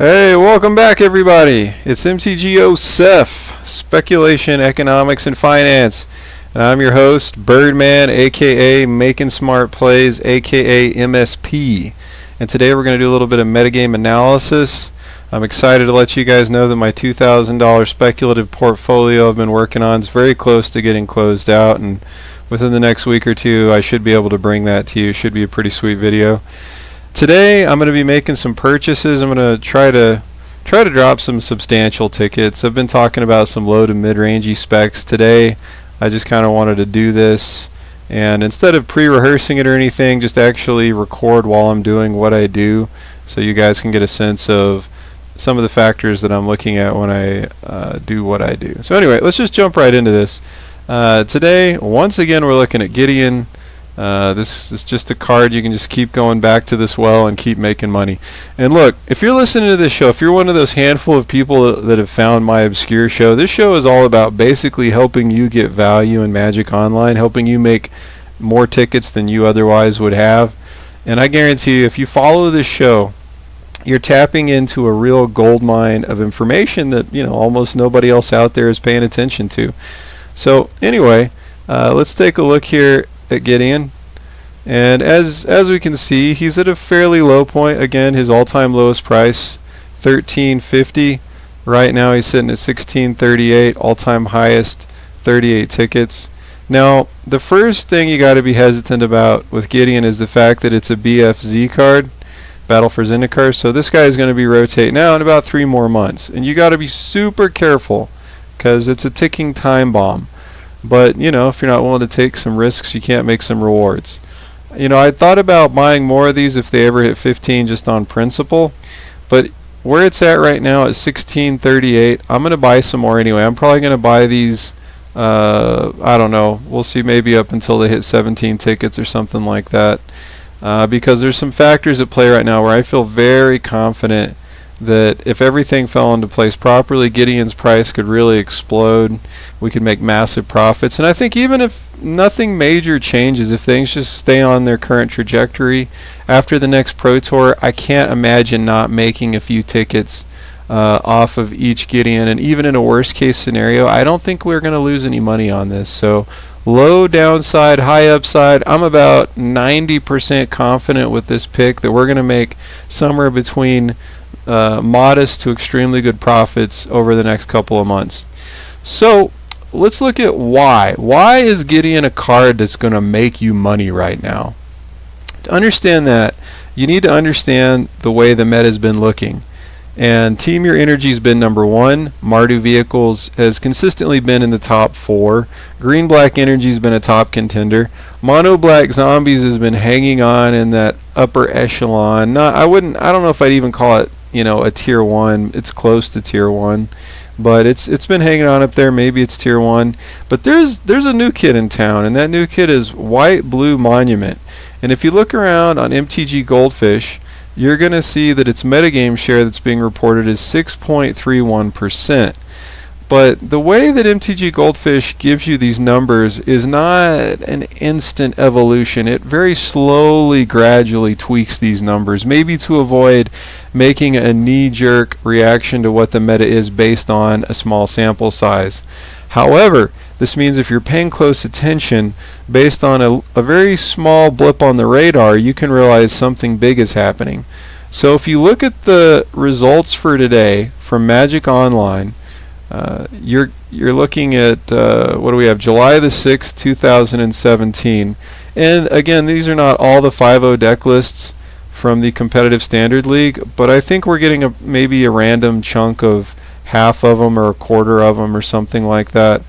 Hey, welcome back everybody. It's MTGO Seth, Speculation, Economics, and Finance. And I'm your host, Birdman, aka Making Smart Plays, aka MSP. And today we're going to do a little bit of metagame analysis. I'm excited to let you guys know that my $2,000 speculative portfolio I've been working on is very close to getting closed out, and within the next week or two I should be able to bring that to you. Should be a pretty sweet video. Today I'm going to be making some purchases. I'm going to try to drop some substantial tickets. I've been talking about some low to mid-rangey specs. Today I just kind of wanted to do this, and instead of pre-rehearsing it or anything, just actually record while I'm doing what I do, so you guys can get a sense of some of the factors that I'm looking at when I do what I do. So anyway, let's just jump right into this. Today, once again, we're looking at Gideon. This is just a card. You can just keep going back to this well and keep making money. And look, if you're listening to this show, if you're one of those handful of people that have found my obscure show, this show is all about basically helping you get value in Magic Online, helping you make more tickets than you otherwise would have. And I guarantee you, if you follow this show, you're tapping into a real gold mine of information that, you know, almost nobody else out there is paying attention to. So anyway, let's take a look here at Gideon, and as we can see, he's at a fairly low point. Again, his all-time lowest price, $13.50. Right now he's sitting at $16.38. All-time highest, 38 tickets. Now, the first thing you got to be hesitant about with Gideon is the fact that it's a BFZ card, Battle for Zendikar. So this guy is going to be rotating now in about 3 more months, and you got to be super careful because it's a ticking time bomb. But, you know, if you're not willing to take some risks, you can't make some rewards. You know, I thought about buying more of these if they ever hit 15 just on principle. But where it's at right now at 16.38, I'm going to buy some more anyway. I'm probably going to buy these, I don't know, we'll see, maybe up until they hit 17 tickets or something like that. Because there's some factors at play right now where I feel very confident that if everything fell into place properly, Gideon's price could really explode. We could make massive profits. And I think even if nothing major changes, if things just stay on their current trajectory after the next Pro Tour, I can't imagine not making a few tickets off of each Gideon. And even in a worst case scenario, I don't think we're going to lose any money on this. So low downside, high upside. I'm about 90% confident with this pick that we're going to make somewhere between modest to extremely good profits over the next couple of months. So let's look at why. Why is Gideon a card that's going to make you money right now? To understand that, you need to understand the way the meta has been looking. And Team Your Energy has been number 1. Mardu Vehicles has consistently been in the top 4. Green Black Energy has been a top contender. Mono Black Zombies has been hanging on in that upper echelon. I don't know if I'd even call it, you know, a tier 1. It's close to tier 1, but it's been hanging on up there. Maybe it's tier 1. But there's a new kid in town, and that new kid is White Blue Monument. And if you look around on MTG Goldfish, you're going to see that its metagame share that's being reported is 6.31%. But the way that MTG Goldfish gives you these numbers is not an instant evolution. It very slowly, gradually tweaks these numbers, maybe to avoid making a knee-jerk reaction to what the meta is based on a small sample size. However, this means if you're paying close attention, based on a very small blip on the radar, you can realize something big is happening. So if you look at the results for today from Magic Online, you're looking at, what do we have, July the 6th, 2017. And again, these are not all the 5.0 deck lists from the Competitive Standard League, but I think we're getting maybe a random chunk of half of them or a quarter of them or something like that.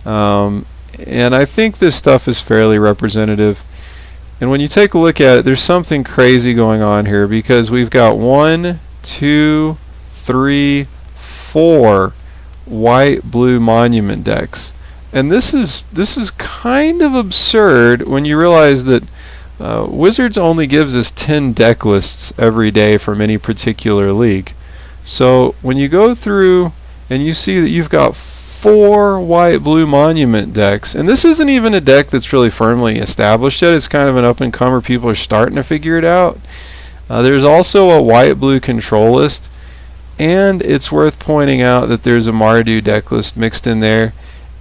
And I think this stuff is fairly representative. And when you take a look at it, there's something crazy going on here, because we've got 1, 2, 3, 4 White Blue Monument decks. And this is kind of absurd when you realize that Wizards only gives us 10 deck lists every day from any particular league. So when you go through and you see that you've got 4 White Blue Monument decks, and this isn't even a deck that's really firmly established yet. It's kind of an up-and-comer. People are starting to figure it out. There's also a White Blue control list, And it's worth pointing out that there's a Mardu deck list mixed in there,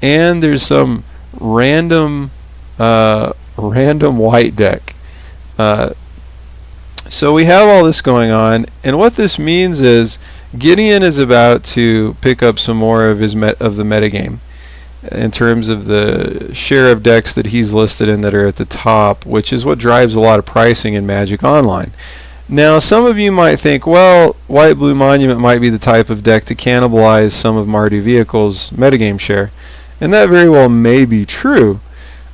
and there's some random white deck. So we have all this going on, and what this means is Gideon is about to pick up some more of the metagame in terms of the share of decks that he's listed in that are at the top, which is what drives a lot of pricing in Magic Online. Now, some of you might think, well, White-Blue Monument might be the type of deck to cannibalize some of Mardu Vehicle's metagame share, and that very well may be true.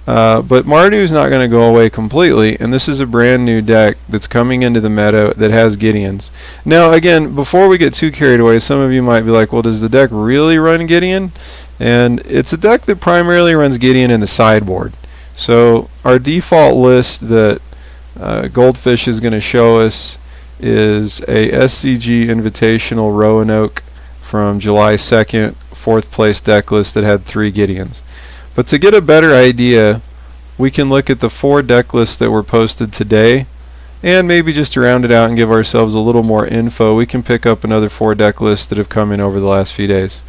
But Mardu is not going to go away completely, and this is a brand new deck that's coming into the meta that has Gideons. Now, again, before we get too carried away, some of you might be like, well, does the deck really run Gideon? And it's a deck that primarily runs Gideon in the sideboard. So our default list that Goldfish is going to show us is a SCG Invitational Roanoke from July 2nd, 4th place deck list that had 3 Gideons. But to get a better idea, we can look at the 4 deck lists that were posted today, and maybe just to round it out and give ourselves a little more info, we can pick up another 4 deck lists that have come in over the last few days.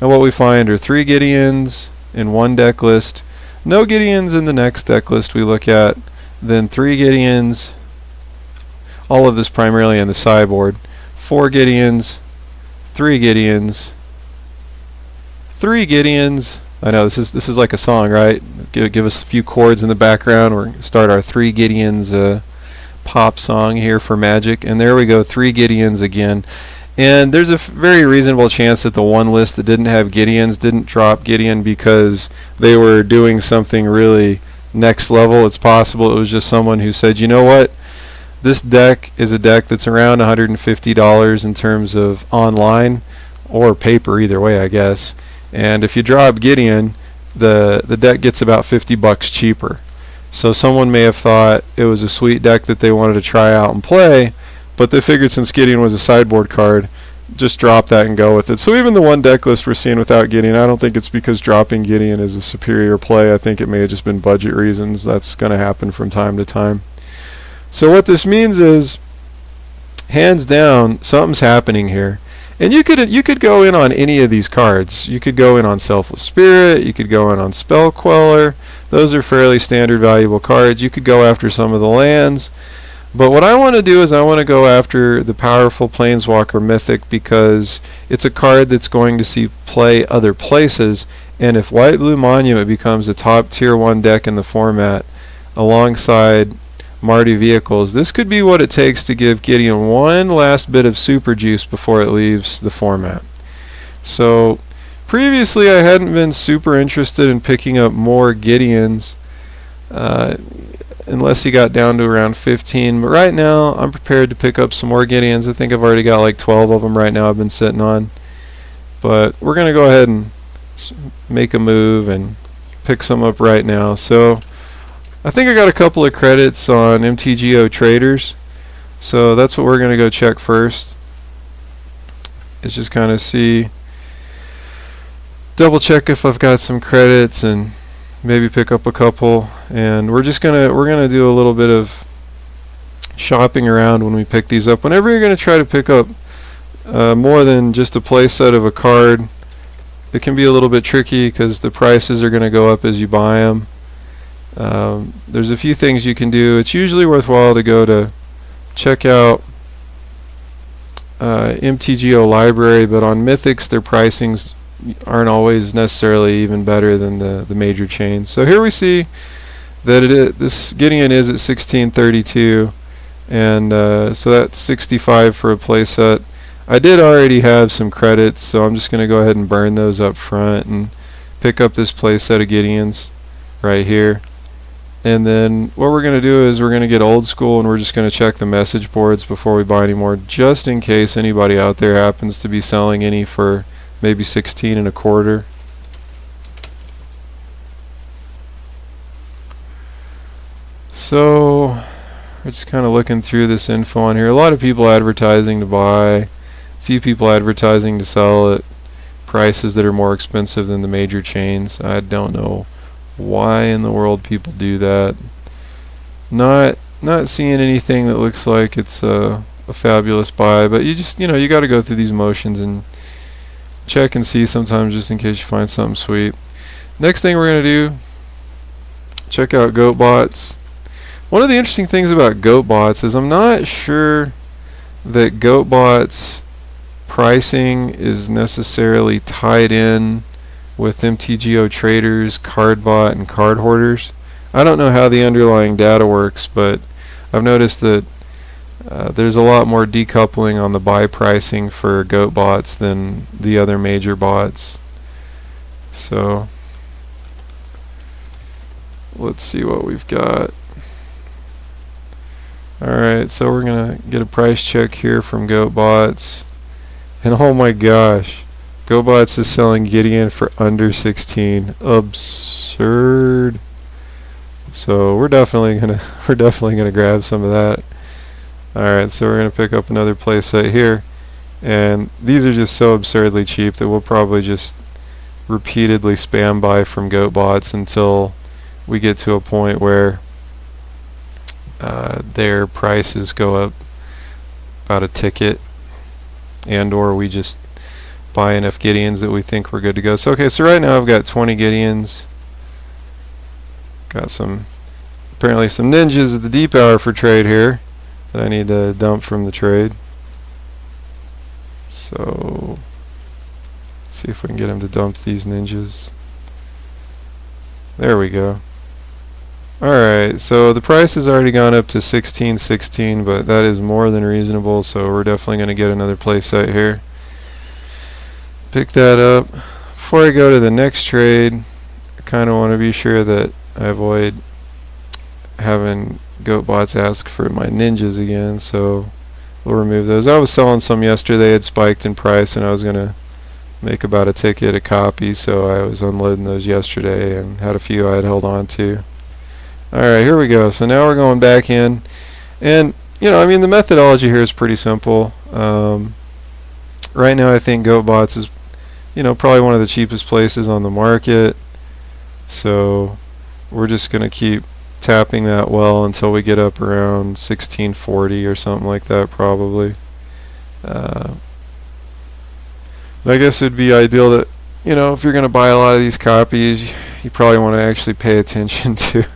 And what we find are 3 Gideons in 1 deck list, no Gideons in the next deck list we look at, then 3 Gideons, all of this primarily on the sideboard, 4 Gideons, 3 Gideons, 3 Gideons. I know this is like a song, right? Give us a few chords in the background. We're start our 3 Gideons pop song here for Magic, and there we go, 3 Gideons again. And there's a very reasonable chance that the one list that didn't have Gideons didn't drop Gideon because they were doing something really next level. It's possible it was just someone who said, you know what, this deck is a deck that's around $150 in terms of online or paper, either way, I guess. And if you drop Gideon, the deck gets about $50 cheaper. So someone may have thought it was a sweet deck that they wanted to try out and play, but they figured since Gideon was a sideboard card, just drop that and go with it. So even the 1 deck list we're seeing without Gideon, I don't think it's because dropping Gideon is a superior play. I think it may have just been budget reasons. That's going to happen from time to time. So what this means is, hands down, something's happening here. And you could go in on any of these cards. You could go in on Selfless Spirit, you could go in on Spell Queller. Those are fairly standard valuable cards. You could go after some of the lands. But what I want to do is I want to go after the powerful Planeswalker Mythic because it's a card that's going to see play other places. And if White-Blue Monument becomes a top tier 1 deck in the format alongside Mardu Vehicles, this could be what it takes to give Gideon one last bit of super juice before it leaves the format. So previously I hadn't been super interested in picking up more Gideons unless he got down to around 15, but right now I'm prepared to pick up some more Gideons. I think I've already got like 12 of them right now I've been sitting on, but we're going to go ahead and make a move and pick some up right now. So I think I got a couple of credits on MTGO Traders, so that's what we're going to go check first. Is just kind of double check if I've got some credits and maybe pick up a couple. And we're gonna do a little bit of shopping around when we pick these up. Whenever you're going to try to pick up more than just a play set of a card, it can be a little bit tricky because the prices are going to go up as you buy them. There's a few things you can do. It's usually worthwhile to go to check out MTGO Library, but on Mythics their pricings aren't always necessarily even better than the major chains. So here we see that this Gideon is at 1632, and so that's 65 for a playset. I did already have some credits, so I'm just going to go ahead and burn those up front and pick up this playset of Gideons right here. And then what we're going to do is we're going to get old school and we're just going to check the message boards before we buy any more, just in case anybody out there happens to be selling any for maybe 16 and a quarter. So we're just kind of looking through this info on here. A lot of people advertising to buy, a few people advertising to sell at prices that are more expensive than the major chains. I don't know why in the world people do that. Not seeing anything that looks like it's a a fabulous buy, but you got to go through these motions and check and see sometimes, just in case you find something sweet. Next thing we're going to do, check out GoatBots. One of the interesting things about GoatBots is I'm not sure that GoatBots pricing is necessarily tied in with MTGO traders, cardbot, and card hoarders. I don't know how the underlying data works, but I've noticed that there's a lot more decoupling on the buy pricing for GoatBots than the other major bots. So let's see what we've got. Alright, so we're gonna get a price check here from GoatBots. And oh my gosh, GoatBots is selling Gideon for under 16. Absurd. So we're definitely gonna grab some of that. Alright, so we're gonna pick up another playset here. And these are just so absurdly cheap that we'll probably just repeatedly spam buy from GoatBots until we get to a point where their prices go up about a ticket, and or we just buy enough Gideons that we think we're good to go. So okay, so right now I've got 20 Gideons. Got apparently some ninjas at the deep hour for trade here that I need to dump from the trade. So see if we can get him to dump these ninjas. There we go. Alright, so the price has already gone up to 16.16, but that is more than reasonable, so we're definitely going to get another playset here. Pick that up. Before I go to the next trade, I kind of want to be sure that I avoid having GoatBots ask for my ninjas again, so we'll remove those. I was selling some yesterday. They had spiked in price, and I was going to make about a ticket a copy, so I was unloading those yesterday and had a few I had held on to. Alright, here we go. So now we're going back in, and the methodology here is pretty simple. Right now I think GoatBots is probably one of the cheapest places on the market, so we're just going to keep tapping that well until we get up around 1640 or something like that, probably. I guess it'd be ideal that if you're going to buy a lot of these copies, you probably want to actually pay attention to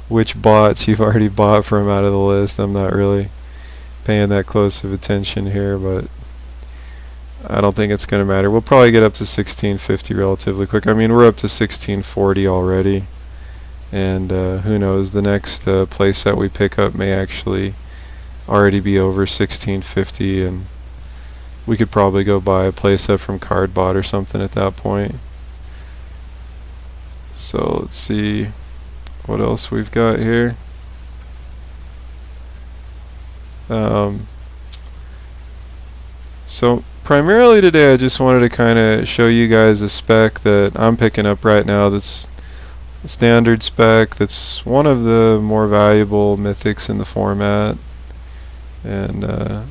which bots you've already bought from out of the list. I'm not really paying that close of attention here, but I don't think it's going to matter. We'll probably get up to 1650 relatively quick. I mean, we're up to 1640 already, and who knows, the next playset we pick up may actually already be over 1650, and we could probably go buy a playset from Cardbot or something at that point. So let's see what else we've got here. So primarily today I just wanted to kind of show you guys a spec that I'm picking up right now that's a standard spec that's one of the more valuable mythics in the format. And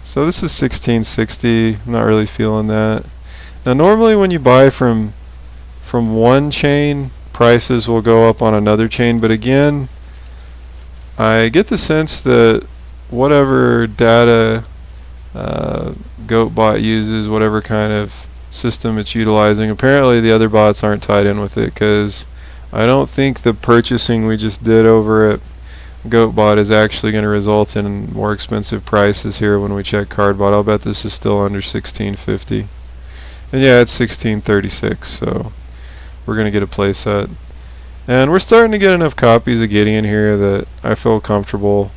so this is 1660. I'm not really feeling that. Now normally when you buy from one chain, prices will go up on another chain, but again, I get the sense that whatever data GoatBot uses, whatever kind of system it's utilizing, apparently the other bots aren't tied in with it, because I don't think the purchasing we just did over at GoatBot is actually going to result in more expensive prices here when we check Cardbot. I'll bet this is still under 1650. And yeah, it's 1636, so we're going to get a playset. And we're starting to get enough copies of Gideon here that I feel comfortable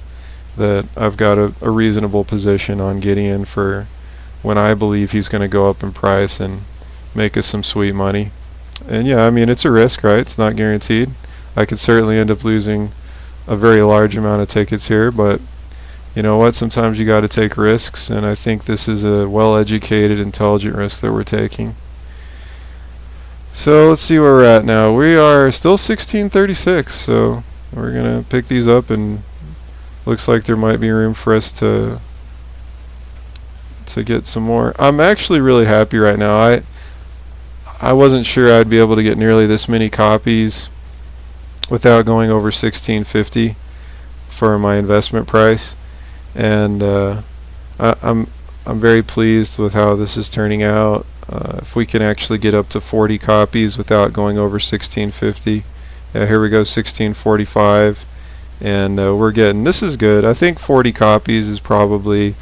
that I've got a reasonable position on Gideon for when I believe he's going to go up in price and make us some sweet money. And yeah, I mean, it's a risk, right? It's not guaranteed. I could certainly end up losing a very large amount of tickets here, but you know what? Sometimes you got to take risks, and I think this is a well-educated, intelligent risk that we're taking. So let's see where we're at now. We are still 1636, so we're gonna pick these up, and looks like there might be room for us to get some more. I'm actually really happy right now. I wasn't sure I'd be able to get nearly this many copies without going over 1650 for my investment price, and I'm very pleased with how this is turning out. If we can actually get up to 40 copies without going over 1650. Here we go, 1645, and we're getting, this is good. I think 40 copies is probably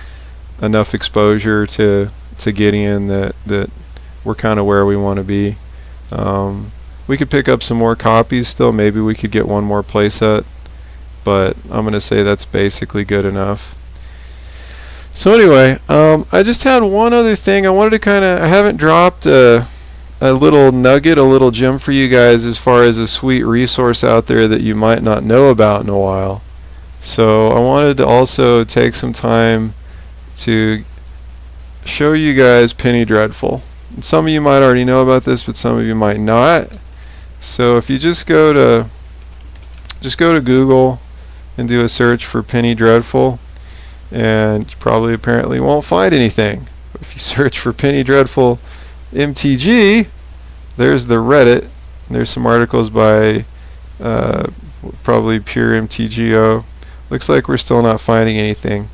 enough exposure to get in that we're kind of where we want to be. We could pick up some more copies still. Maybe we could get one more playset, but I'm going to say that's basically good enough. So anyway, I just had one other thing. I wanted to I haven't dropped a little nugget, a little gem for you guys as far as a sweet resource out there that you might not know about in a while. So I wanted to also take some time to show you guys Penny Dreadful. And some of you might already know about this, but some of you might not. So if you just go to Google and do a search for Penny Dreadful, and you probably apparently won't find anything. But if you search for Penny Dreadful MTG, there's the Reddit. There's some articles by probably pure MTGO. Looks like we're still not finding anything.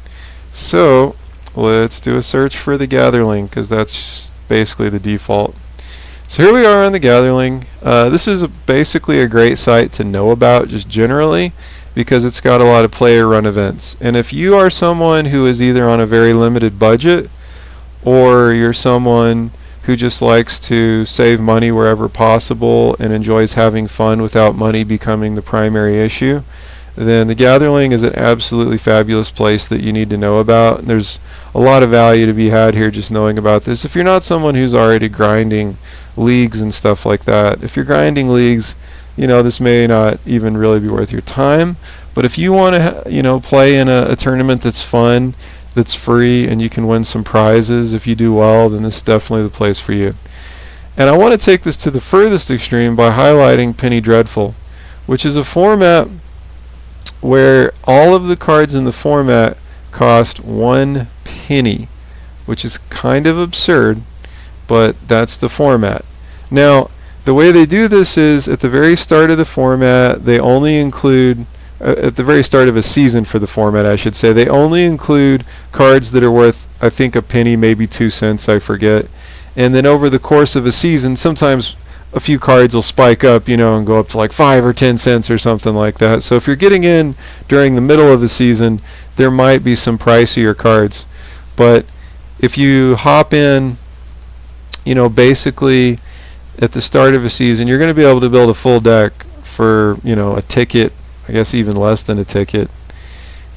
So let's do a search for the gatherling, because that's basically the default. So here we are on the gatherling. This is basically a great site to know about just generally, because it's got a lot of player run events. And if you are someone who is either on a very limited budget, or you're someone who just likes to save money wherever possible and enjoys having fun without money becoming the primary issue, then the gatherling is an absolutely fabulous place that you need to know about. And there's a lot of value to be had here just knowing about this. If you're not someone who's already grinding leagues and stuff like that, if you're grinding leagues, this may not even really be worth your time. But if you want to, play in a tournament that's fun, that's free, and you can win some prizes if you do well, then this is definitely the place for you. And I want to take this to the furthest extreme by highlighting Penny Dreadful, which is a format where all of the cards in the format cost 1 penny, which is kind of absurd, but that's the format. Now, the way they do this is at the very start of the format, they only include, at the very start of a season for the format, I should say, they only include cards that are worth, I think, a penny, maybe 2 cents, I forget. And then over the course of a season, sometimes a few cards will spike up, and go up to like 5 or 10 cents or something like that. So if you're getting in during the middle of the season, there might be some pricier cards. But if you hop in, basically at the start of a season, you're going to be able to build a full deck for, a ticket, I guess even less than a ticket.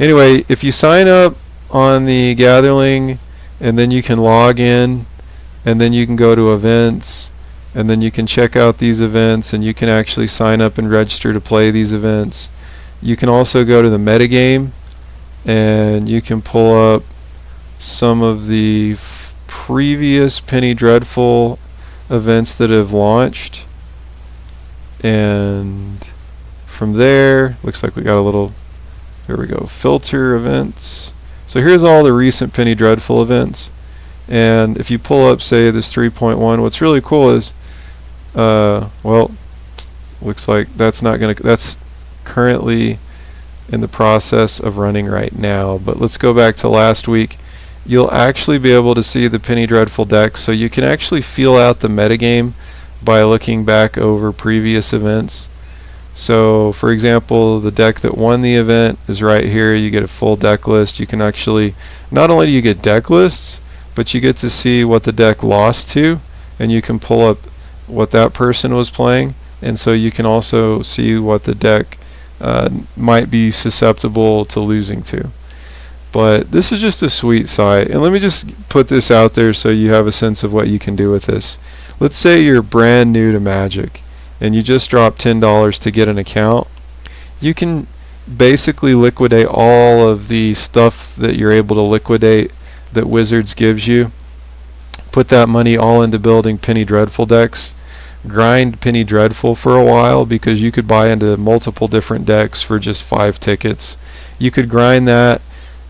Anyway, if you sign up on the gatherling, and then you can log in, and then you can go to events, and then you can check out these events, and you can actually sign up and register to play these events. You can also go to the metagame, and you can pull up some of the previous Penny Dreadful events that have launched, and from there, looks like we got a little, there we go, filter events. So here's all the recent Penny Dreadful events, and if you pull up, say, this 3.1, what's really cool is, well, looks like that's currently in the process of running right now. But let's go back to last week. You'll actually be able to see the Penny Dreadful decks, so you can actually feel out the metagame by looking back over previous events. So for example, the deck that won the event is right here. You get a full deck list. You can actually, not only do you get deck lists, but you get to see what the deck lost to, and you can pull up what that person was playing, and so you can also see what the deck might be susceptible to losing to. But this is just a sweet site, and let me just put this out there so you have a sense of what you can do with this. Let's say you're brand new to Magic and you just dropped $10 to get an account. You can basically liquidate all of the stuff that you're able to liquidate that Wizards gives you. Put that money all into building Penny Dreadful decks. Grind Penny Dreadful for a while, because you could buy into multiple different decks for just 5 tickets. You could grind that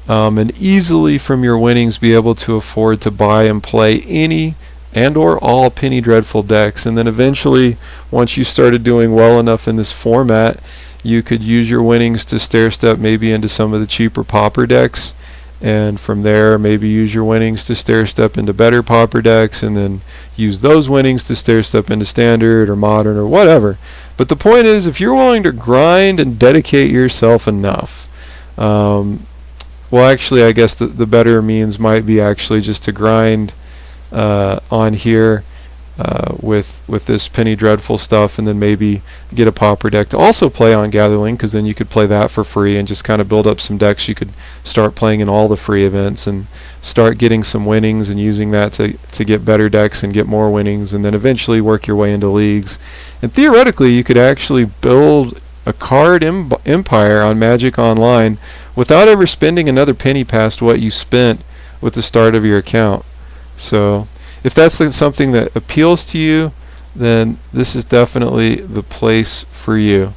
and easily from your winnings be able to afford to buy and play any and or all Penny Dreadful decks. And then eventually, once you started doing well enough in this format, you could use your winnings to stair step maybe into some of the cheaper pauper decks, and from there maybe use your winnings to stair step into better pauper decks, and then use those winnings to stair step into standard or modern or whatever. But the point is, if you're willing to grind and dedicate yourself enough, well, actually, I guess the better means might be actually just to grind on here with this Penny Dreadful stuff, and then maybe get a pauper deck to also play on Gatherling, because then you could play that for free and just kind of build up some decks you could start playing in all the free events and start getting some winnings and using that to get better decks and get more winnings, and then eventually work your way into leagues. And theoretically, you could actually build a card empire on Magic Online without ever spending another penny past what you spent with the start of your account. So if that's something that appeals to you, then this is definitely the place for you.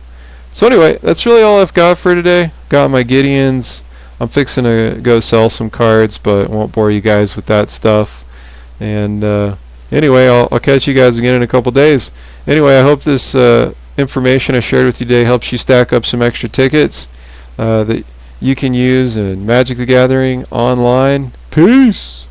So anyway, that's really all I've got for today. Got my Gideons. I'm fixing to go sell some cards, but won't bore you guys with that stuff. And anyway, I'll catch you guys again in a couple days. Anyway, I hope this information I shared with you today helps you stack up some extra tickets that you can use in Magic the Gathering online. Peace!